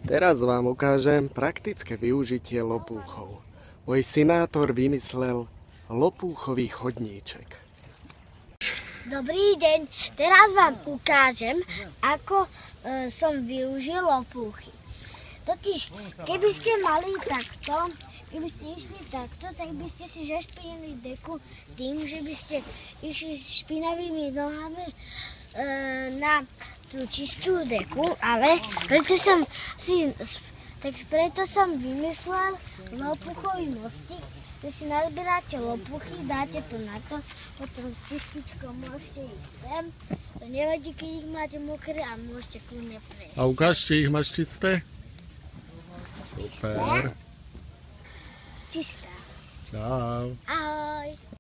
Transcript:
Teraz vám ukážem praktické využitie lopúchov. Môj synátor vymyslel lopúchový chodníček. Dobrý deň, teraz vám ukážem, ako som využil lopúchy. Totiž, keby ste mali takto, keby ste išli takto, tak by ste si zašpinili deku tým, že by ste išli s špinavými nohami na tú čistú deku, ale preto som vymyslel lopúchový mostík, že si nazbieráte lopuchy, dáte to na to, potom čističko môžete ísť sem. To nevadí, keď ich máte mokré a môžete kľudne prejsť. A ukážte, ich máš čisté? Super. Čistá. Čau. Ahoj.